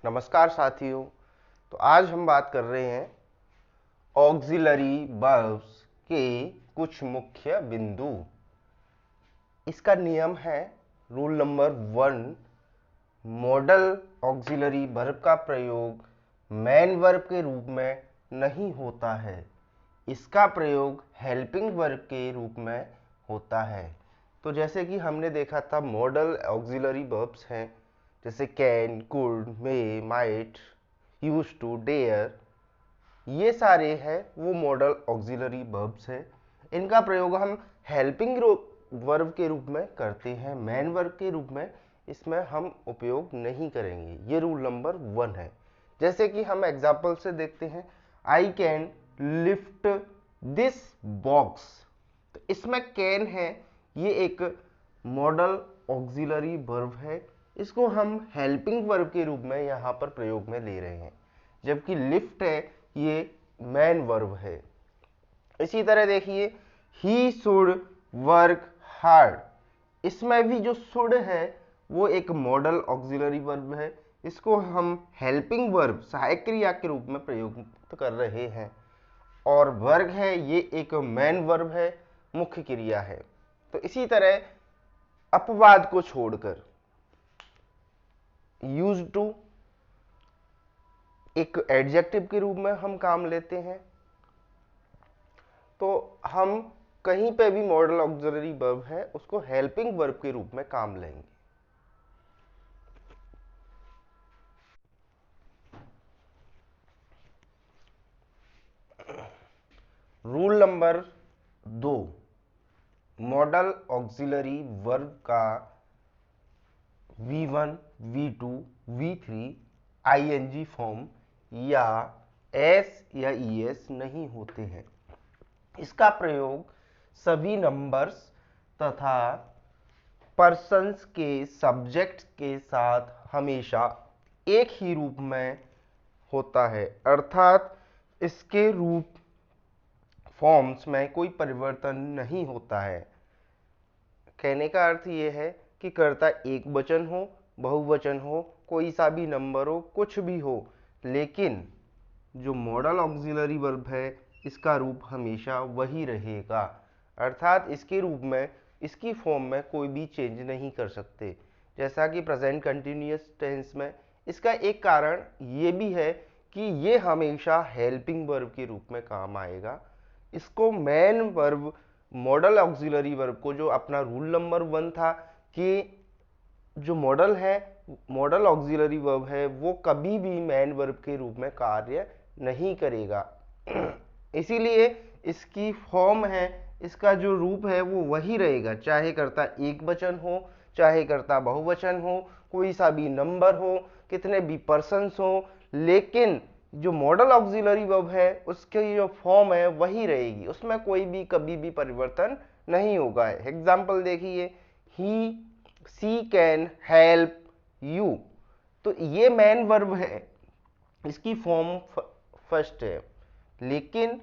नमस्कार साथियों। तो आज हम बात कर रहे हैं ऑक्सिलरी वर्ब्स के कुछ मुख्य बिंदु। इसका नियम है rule number 1, model auxiliary verb का प्रयोग मेन वर्ब के रूप में नहीं होता है, इसका प्रयोग हेल्पिंग वर्ब के रूप में होता है। तो जैसे कि हमने देखा था मॉडल ऑक्सिलरी वर्ब्स हैं, जैसे can, could, may, might, use to, dare, ये सारे हैं वो मॉडल ऑक्सिलरी वर्ब्स हैं। इनका प्रयोग हम हेल्पिंग वर्ब के रूप में करते हैं, मेन वर्ब के रूप में इसमें हम उपयोग नहीं करेंगे। ये रूल नंबर 1 है। जैसे कि हम एग्जाम्पल से देखते हैं, I can lift this box. तो इसमें कैन है, ये एक मॉडल ऑक्सिलरी वर्ब है, इसको हम हेल्पिंग वर्ब के रूप में यहाँ पर प्रयोग में ले रहे हैं, जबकि लिफ्ट है ये मेन वर्ब है। इसी तरह देखिए, ही शुड वर्क हार्ड, इसमें भी जो शुड है वो एक मॉडल ऑक्सिलरी वर्ब है, इसको हम हेल्पिंग वर्ब, सहायक क्रिया के रूप में प्रयोग कर रहे हैं। और वर्क है ये एक मेन वर्ब है, मुख्य क्रिया है। तो इसी तरह अपवाद को छोड़कर यूज टू एक एडजेक्टिव के रूप में हम काम लेते हैं। तो हम कहीं पे भी मॉडल ऑक्सिलरी वर्ब है उसको हेल्पिंग वर्ब के रूप में काम लेंगे। Rule number 2, model auxiliary verb का V1, V2, V3 ING form या S या ES नहीं होते हैं। इसका प्रयोग सभी नंबर्स तथा पर्सन्स के सब्जेक्ट के साथ हमेशा एक ही रूप में होता है, अर्थात इसके रूप फॉर्म्स में कोई परिवर्तन नहीं होता है। कहने का अर्थ ये है कि कर्ता एक वचन हो, बहुवचन हो, कोई सा भी नंबर हो, कुछ भी हो, लेकिन जो मॉडल ऑक्सिलरी वर्ब है इसका रूप हमेशा वही रहेगा, अर्थात इसके रूप में, इसकी फॉर्म में कोई भी चेंज नहीं कर सकते। जैसा कि प्रेजेंट कंटिन्यूअस टेंस में इसका एक कारण ये भी है कि ये हमेशा हेल्पिंग वर्ब के रूप में काम आएगा। इसको main verb, model auxiliary verb को, जो अपना रूल नंबर 1 था कि जो मॉडल है, मॉडल ऑक्सिलरी वर्ब है, वो कभी भी मेन वर्ब के रूप में कार्य नहीं करेगा। इसीलिए इसकी फॉर्म है, इसका जो रूप है वो वही रहेगा, चाहे कर्ता एक वचन हो, चाहे कर्ता बहुवचन हो, कोई सा भी नंबर हो, कितने भी पर्सन्स हो, लेकिन जो मॉडल ऑक्सिलरी वर्ब है उसकी जो फॉर्म है वही रहेगी, उसमें कोई भी कभी भी परिवर्तन नहीं होगा। एग्जाम्पल देखिए, ही सी कैन हेल्प यू। तो ये मेन वर्ब है, इसकी फॉर्म फर्स्ट है, लेकिन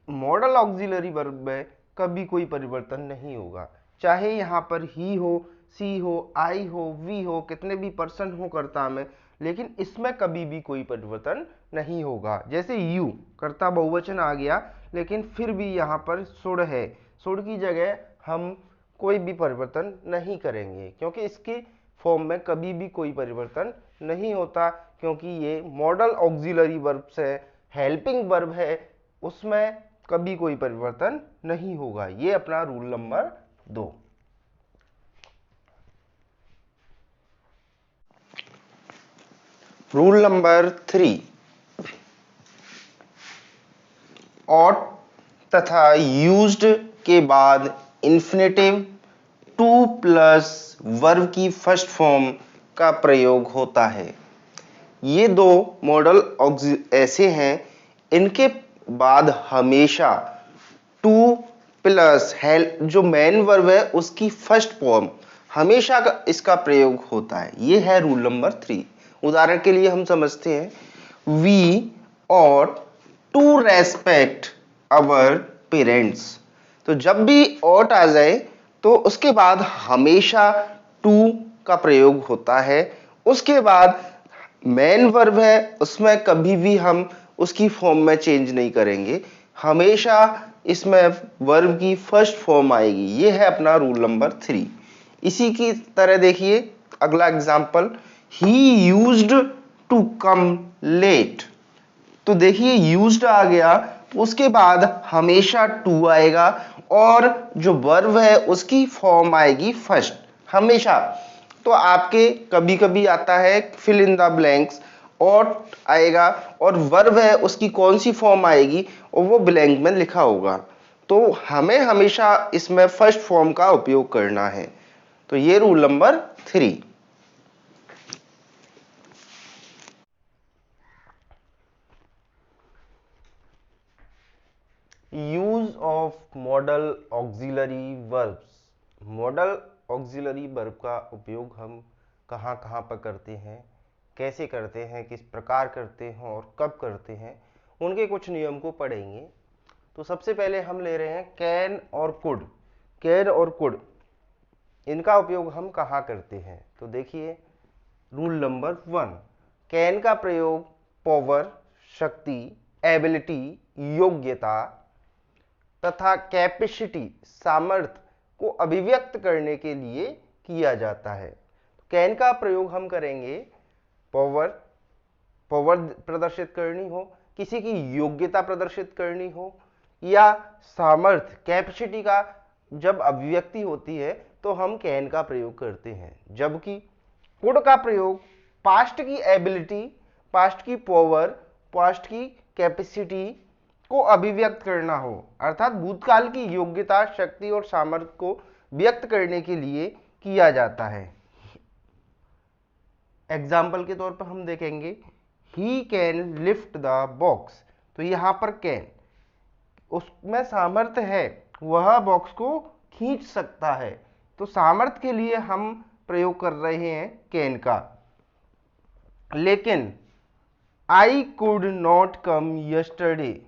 मॉडल ऑक्सिलरी वर्ब में कभी कोई परिवर्तन नहीं होगा, चाहे यहाँ पर ही हो, सी हो, आई हो, वी हो, कितने भी पर्सन हो कर्ता में, लेकिन इसमें कभी भी कोई परिवर्तन नहीं होगा। जैसे यू, कर्ता बहुवचन आ गया, लेकिन फिर भी यहाँ पर शुड है, शुड की जगह हम कोई भी परिवर्तन नहीं करेंगे, क्योंकि इसकी फॉर्म में कभी भी कोई परिवर्तन नहीं होता, क्योंकि ये मॉडल ऑक्सिलरी वर्ब से हेल्पिंग वर्ब है, उसमें कभी कोई परिवर्तन नहीं होगा। ये अपना rule number 2। Rule number 3, ought तथा यूज्ड के बाद इन्फिनेटिव टू प्लस वर्ब की फर्स्ट फॉर्म का प्रयोग होता है। ये दो मॉडल ऐसे हैं, इनके बाद हमेशा टू प्लस जो मेन वर्ब है उसकी फर्स्ट फॉर्म हमेशा इसका प्रयोग होता है। ये है रूल नंबर 3। उदाहरण के लिए हम समझते हैं, we ought to respect our parents. तो जब भी ऑट आ जाए तो उसके बाद हमेशा टू का प्रयोग होता है, उसके बाद मेन वर्ब है उसमें कभी भी हम उसकी फॉर्म में चेंज नहीं करेंगे, हमेशा इसमें वर्ब की फर्स्ट फॉर्म आएगी। ये है अपना रूल नंबर 3। इसी की तरह देखिए अगला example, he used to come late. तो देखिए यूज्ड आ गया, उसके बाद हमेशा टू आएगा और जो वर्ब है उसकी फॉर्म आएगी फर्स्ट हमेशा। तो आपके कभी कभी आता है फिल इन द ब्लैंक्स और आएगा और वर्ब है उसकी कौन सी फॉर्म आएगी और वो ब्लैंक में लिखा होगा। तो हमें हमेशा इसमें फर्स्ट फॉर्म का उपयोग करना है। तो ये rule number 3। Use of model auxiliary verbs. Model auxiliary verb का उपयोग हम कहाँ कहाँ पर करते हैं, कैसे करते हैं, किस प्रकार करते हैं और कब करते हैं, उनके कुछ नियम को पढ़ेंगे। तो सबसे पहले हम ले रहे हैं कैन और कुड। कैन और कुड इनका उपयोग हम कहाँ करते हैं, तो देखिए रूल नंबर 1, कैन का प्रयोग पावर शक्ति, एबिलिटी योग्यता तथा कैपेसिटी सामर्थ्य को अभिव्यक्त करने के लिए किया जाता है। कैन का प्रयोग हम करेंगे पावर प्रदर्शित करनी हो, किसी की योग्यता प्रदर्शित करनी हो या सामर्थ्य कैपेसिटी का जब अभिव्यक्ति होती है तो हम कैन का प्रयोग करते हैं। जबकि कुड का प्रयोग पास्ट की एबिलिटी, पास्ट की पावर, पास्ट की कैपेसिटी को अभिव्यक्त करना हो, अर्थात भूतकाल की योग्यता, शक्ति और सामर्थ्य को व्यक्त करने के लिए किया जाता है। एग्जाम्पल के तौर पर हम देखेंगे he can lift the box. तो यहां पर कैन उसमें सामर्थ्य है, वह बॉक्स को खींच सकता है। तो सामर्थ्य के लिए हम प्रयोग कर रहे हैं कैन का। लेकिन I could not come yesterday,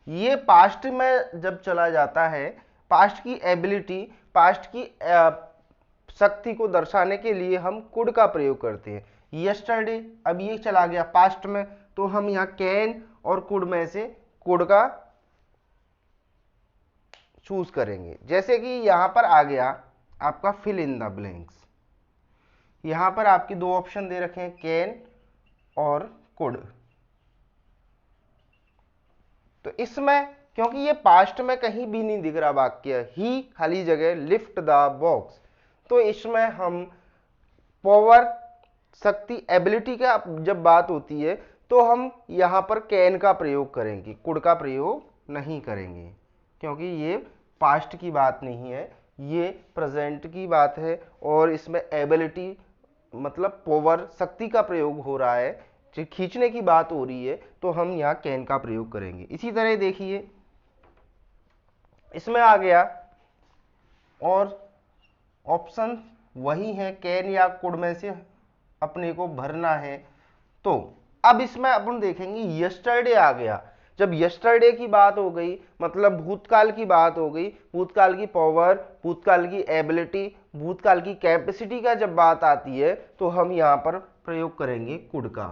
ये पास्ट में जब चला जाता है, पास्ट की एबिलिटी, पास्ट की शक्ति को दर्शाने के लिए हम कुड का प्रयोग करते हैं। यस्टरडे अब ये चला गया पास्ट में, तो हम यहाँ कैन और कुड में से कुड का चूज करेंगे। जैसे कि यहां पर आ गया आपका फिल इन द ब्लैंक्स। यहां पर आपकी दो ऑप्शन दे रखे हैं कैन और कुड। तो इसमें क्योंकि ये पास्ट में कहीं भी नहीं दिख रहा वाक्य, ही खाली जगह लिफ्ट द बॉक्स, तो इसमें हम पावर शक्ति एबिलिटी का जब बात होती है तो हम यहां पर कैन का प्रयोग करेंगे, कुड का प्रयोग नहीं करेंगे, क्योंकि ये पास्ट की बात नहीं है, ये प्रेजेंट की बात है और इसमें एबिलिटी मतलब पावर शक्ति का प्रयोग हो रहा है, जो खींचने की बात हो रही है, तो हम यहाँ कैन का प्रयोग करेंगे। इसी तरह देखिए इसमें आ गया और ऑप्शन वही है, कैन या कुड में से अपने को भरना है। तो अब इसमें अपन देखेंगे यस्टरडे आ गया। जब यस्टरडे की बात हो गई मतलब भूतकाल की बात हो गई, भूतकाल की पावर, भूतकाल की एबिलिटी, भूतकाल की कैपेसिटी का जब बात आती है तो हम यहाँ पर प्रयोग करेंगे कुड का।